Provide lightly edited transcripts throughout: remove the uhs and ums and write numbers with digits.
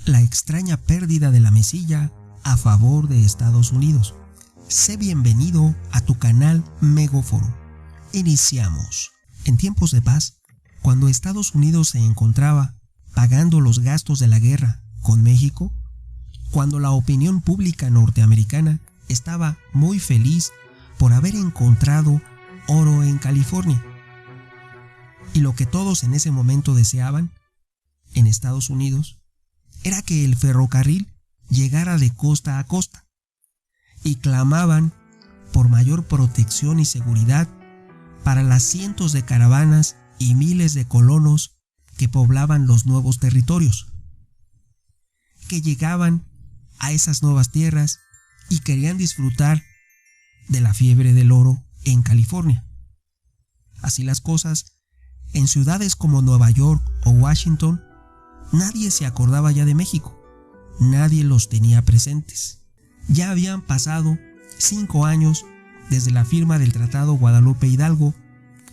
la extraña pérdida de la mesilla a favor de Estados Unidos. Sé bienvenido a tu canal Megóforo. Iniciamos. En tiempos de paz, cuando Estados Unidos se encontraba pagando los gastos de la guerra con México, cuando la opinión pública norteamericana estaba muy feliz por haber encontrado oro en California, y lo que todos en ese momento deseaban en Estados Unidos era que el ferrocarril llegara de costa a costa, y clamaban por mayor protección y seguridad para las cientos de caravanas y miles de colonos que poblaban los nuevos territorios, que llegaban a esas nuevas tierras y querían disfrutar de la fiebre del oro en California. Así las cosas, en ciudades como Nueva York o Washington, nadie se acordaba ya de México, nadie los tenía presentes. Ya habían pasado 5 años desde la firma del Tratado Guadalupe Hidalgo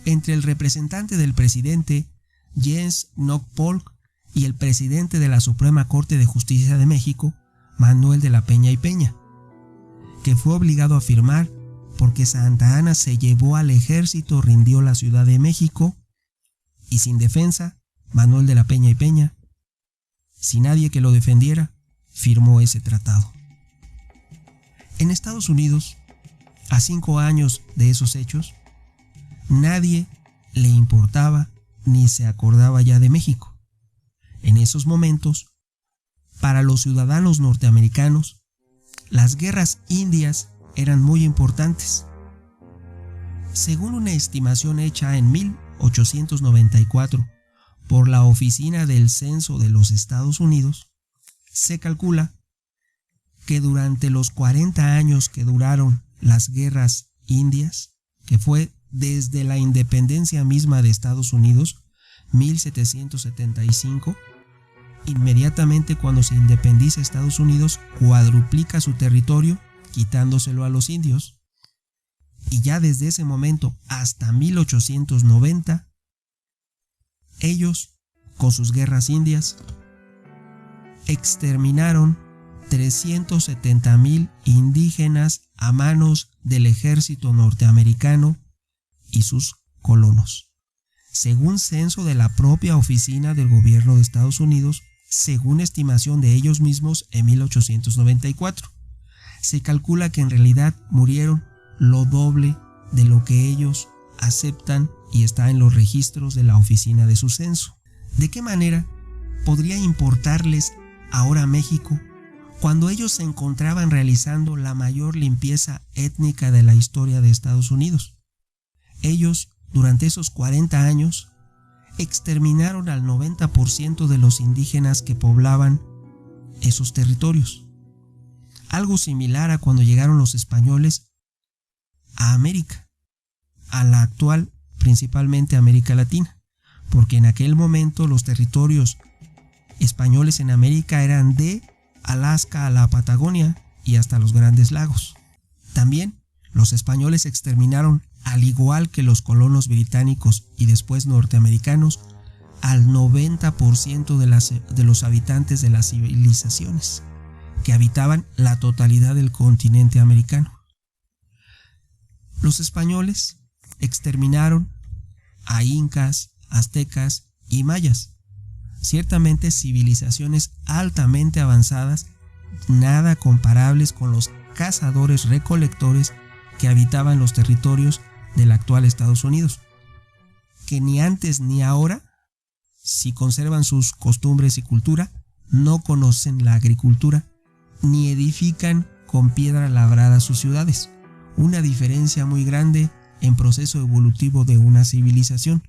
entre el representante del presidente Jens Knock Polk y el presidente de la Suprema Corte de Justicia de México, Manuel de la Peña y Peña, que fue obligado a firmar porque Santa Anna se llevó al ejército, rindió la Ciudad de México, y sin defensa, Manuel de la Peña y Peña, sin nadie que lo defendiera, firmó ese tratado. En Estados Unidos, a 5 años de esos hechos, nadie le importaba ni se acordaba ya de México. En esos momentos, para los ciudadanos norteamericanos, las guerras indias eran muy importantes. Según una estimación hecha en 1894 por la Oficina del Censo de los Estados Unidos, se calcula que durante los 40 años que duraron las guerras indias, que fue desde la independencia misma de Estados Unidos, 1775, inmediatamente cuando se independiza Estados Unidos, cuadruplica su territorio, quitándoselo a los indios, y ya desde ese momento hasta 1890, ellos, con sus guerras indias, exterminaron 370,000 indígenas a manos del ejército norteamericano y sus colonos, según censo de la propia oficina del gobierno de Estados Unidos, según estimación de ellos mismos en 1894. Se calcula que en realidad murieron lo doble de lo que ellos aceptan y está en los registros de la oficina de su censo. ¿De qué manera podría importarles ahora México cuando ellos se encontraban realizando la mayor limpieza étnica de la historia de Estados Unidos? Ellos, durante esos 40 años, exterminaron al 90% de los indígenas que poblaban esos territorios. Algo similar a cuando llegaron los españoles a América, a la actual principalmente América Latina, porque en aquel momento los territorios españoles en América eran de Alaska a la Patagonia y hasta los Grandes Lagos. También los españoles exterminaron, al igual que los colonos británicos y después norteamericanos, al 90% de los habitantes de las civilizaciones que habitaban la totalidad del continente americano. Los españoles exterminaron a incas, aztecas y mayas, ciertamente civilizaciones altamente avanzadas, nada comparables con los cazadores-recolectores que habitaban los territorios del actual Estados Unidos, que ni antes ni ahora, si conservan sus costumbres y cultura, no conocen la agricultura, ni edifican con piedra labrada sus ciudades, una diferencia muy grande en proceso evolutivo de una civilización,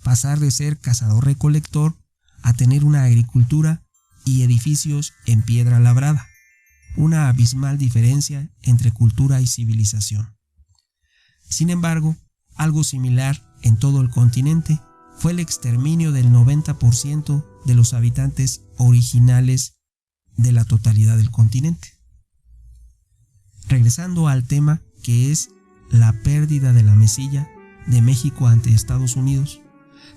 pasar de ser cazador-recolector a tener una agricultura y edificios en piedra labrada, una abismal diferencia entre cultura y civilización. Sin embargo, algo similar en todo el continente fue el exterminio del 90% de los habitantes originales de la totalidad del continente. Regresando al tema que es la pérdida de la mesilla de México ante Estados Unidos,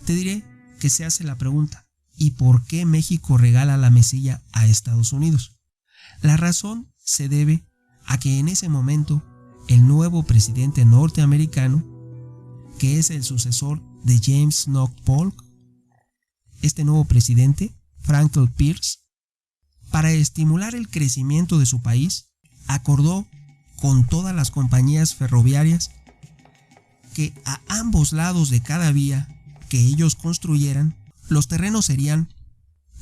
te diré que se hace la pregunta, y por qué México regala la mesilla a Estados Unidos. La razón se debe a que en ese momento el nuevo presidente norteamericano, que es el sucesor de James Knox Polk, este nuevo presidente, Franklin Pierce, para estimular el crecimiento de su país, acordó con todas las compañías ferroviarias que a ambos lados de cada vía que ellos construyeran, los terrenos serían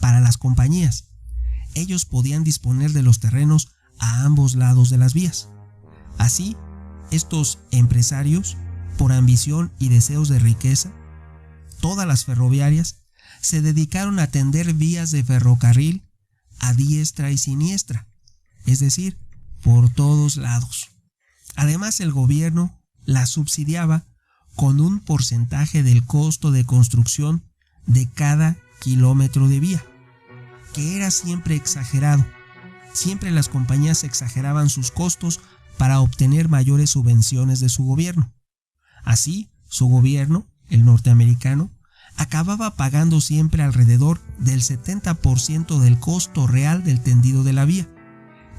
para las compañías. Ellos podían disponer de los terrenos a ambos lados de las vías. Así, estos empresarios, por ambición y deseos de riqueza, todas las ferroviarias se dedicaron a tender vías de ferrocarril a diestra y siniestra, es decir, por todos lados. Además, el gobierno la subsidiaba con un porcentaje del costo de construcción de cada kilómetro de vía, que era siempre exagerado. Siempre las compañías exageraban sus costos para obtener mayores subvenciones de su gobierno. Así, su gobierno, el norteamericano, acababa pagando siempre alrededor del 70% del costo real del tendido de la vía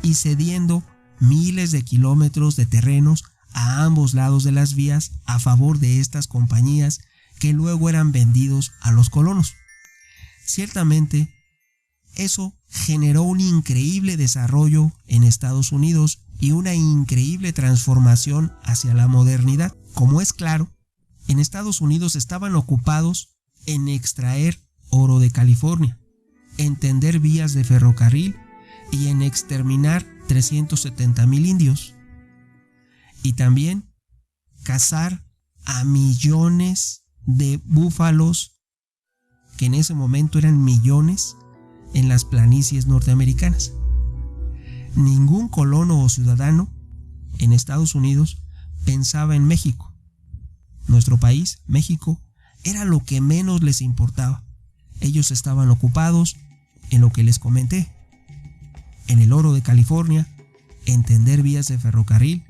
y cediendo miles de kilómetros de terrenos a ambos lados de las vías a favor de estas compañías que luego eran vendidos a los colonos. Ciertamente, eso generó un increíble desarrollo en Estados Unidos y una increíble transformación hacia la modernidad. Como es claro, en Estados Unidos estaban ocupados en extraer oro de California, en tender vías de ferrocarril y en exterminar 370,000 indios. Y también cazar a millones de búfalos, que en ese momento eran millones, en las planicies norteamericanas. Ningún colono o ciudadano en Estados Unidos pensaba en México. Nuestro país, México, era lo que menos les importaba. Ellos estaban ocupados en lo que les comenté, en el oro de California, en tender vías de ferrocarril,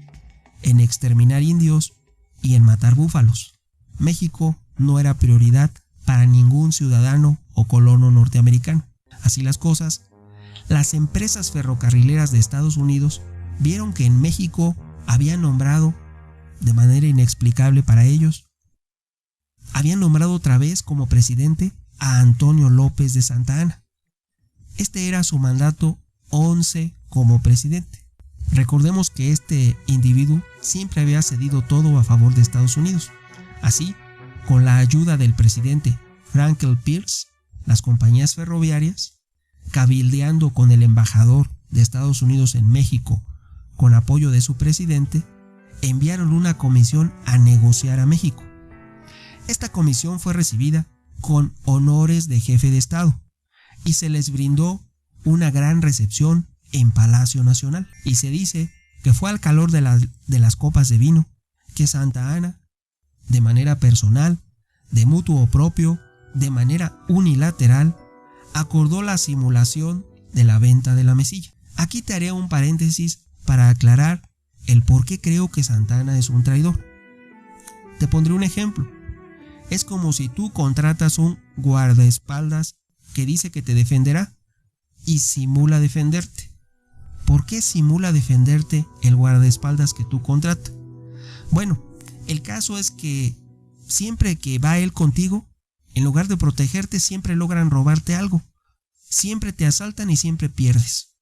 en exterminar indios y en matar búfalos. México no era prioridad para ningún ciudadano o colono norteamericano. Así las cosas, las empresas ferrocarrileras de Estados Unidos vieron que en México habían nombrado, de manera inexplicable para ellos, habían nombrado otra vez como presidente a Antonio López de Santa Anna. Este era su mandato 11 como presidente. Recordemos que este individuo siempre había cedido todo a favor de Estados Unidos. Así, con la ayuda del presidente Franklin Pierce, las compañías ferroviarias, cabildeando con el embajador de Estados Unidos en México, con apoyo de su presidente, enviaron una comisión a negociar a México. Esta comisión fue recibida con honores de jefe de Estado y se les brindó una gran recepción en Palacio Nacional. Y se dice que fue al calor de las copas de vino que Santa Anna, de manera personal, de mutuo propio, de manera unilateral, acordó la simulación de la venta de la mesilla. Aquí te haré un paréntesis para aclarar el por qué creo que Santa Anna es un traidor. Te pondré un ejemplo. Es como si tú contratas un guardaespaldas que dice que te defenderá y simula defenderte. ¿Por qué simula defenderte el guardaespaldas que tú contratas? Bueno, el caso es que siempre que va él contigo, en lugar de protegerte, siempre logran robarte algo. Siempre te asaltan y siempre pierdes.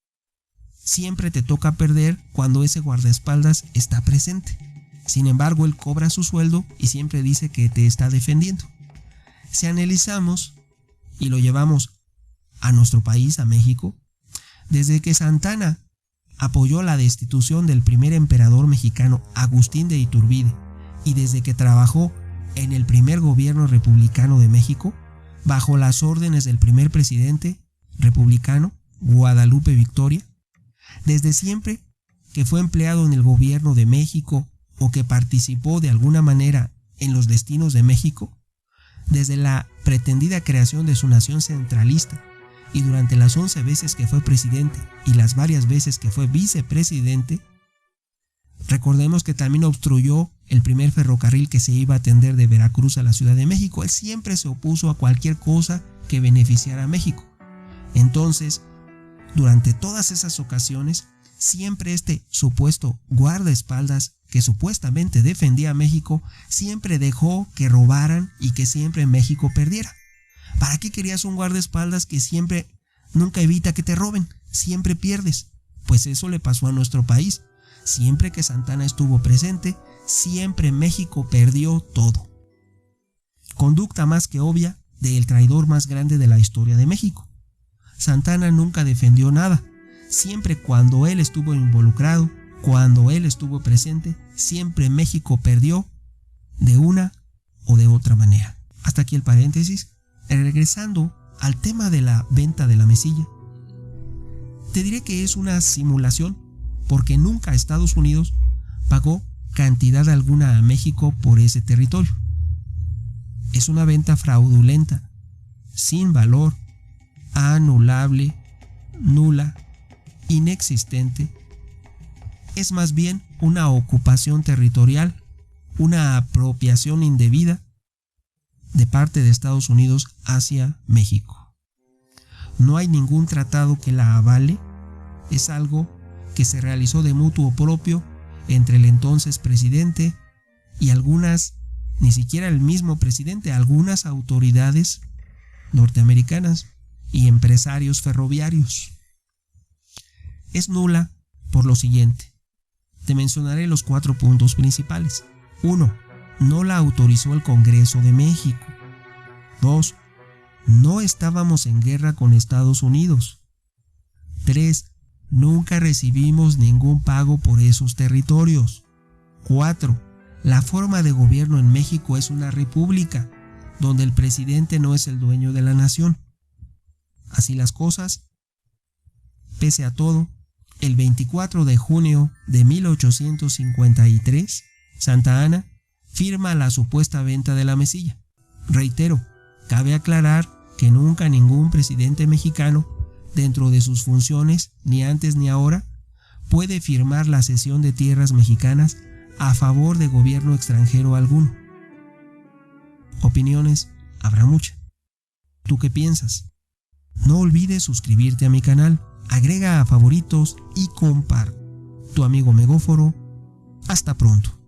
Siempre te toca perder cuando ese guardaespaldas está presente. Sin embargo, él cobra su sueldo y siempre dice que te está defendiendo. Si analizamos y lo llevamos a nuestro país, a México, desde que Santa Anna apoyó la destitución del primer emperador mexicano Agustín de Iturbide y desde que trabajó en el primer gobierno republicano de México, bajo las órdenes del primer presidente republicano, Guadalupe Victoria, desde siempre que fue empleado en el gobierno de México o que participó de alguna manera en los destinos de México, desde la pretendida creación de su nación centralista y durante las 11 veces que fue presidente y las varias veces que fue vicepresidente, recordemos que también obstruyó el primer ferrocarril que se iba a tender de Veracruz a la Ciudad de México. Él siempre se opuso a cualquier cosa que beneficiara a México. Entonces, durante todas esas ocasiones, siempre este supuesto guardaespaldas que supuestamente defendía a México, siempre dejó que robaran y que siempre México perdiera. ¿Para qué querías un guardaespaldas que siempre nunca evita que te roben? Siempre pierdes. Pues eso le pasó a nuestro país. Siempre que Santa Anna estuvo presente, siempre México perdió todo. Conducta más que obvia del traidor más grande de la historia de México. Santa Anna nunca defendió nada. Siempre cuando él estuvo involucrado, cuando él estuvo presente, siempre México perdió de una o de otra manera. Hasta aquí el paréntesis. Regresando al tema de la venta de la mesilla, te diré que es una simulación porque nunca Estados Unidos pagó cantidad alguna a México por ese territorio. Es una venta fraudulenta, sin valor, anulable, nula, inexistente. Es más bien una ocupación territorial, una apropiación indebida de parte de Estados Unidos hacia México. No hay ningún tratado que la avale, es algo que se realizó de mutuo propio entre el entonces presidente y algunas, ni siquiera el mismo presidente, algunas autoridades norteamericanas y empresarios ferroviarios. Es nula por lo siguiente. Te mencionaré los 4 puntos principales. 1. No la autorizó el Congreso de México. 2. No estábamos en guerra con Estados Unidos. 3. Nunca recibimos ningún pago por esos territorios. 4. La forma de gobierno en México es una república, donde el presidente no es el dueño de la nación. Así las cosas, pese a todo, el 24 de junio de 1853, Santa Anna firma la supuesta venta de la mesilla. Reitero, cabe aclarar que nunca ningún presidente mexicano, dentro de sus funciones, ni antes ni ahora, puede firmar la cesión de tierras mexicanas a favor de gobierno extranjero alguno. Opiniones habrá muchas. ¿Tú qué piensas? No olvides suscribirte a mi canal, agrega a favoritos y comparte. Tu amigo Megóforo. Hasta pronto.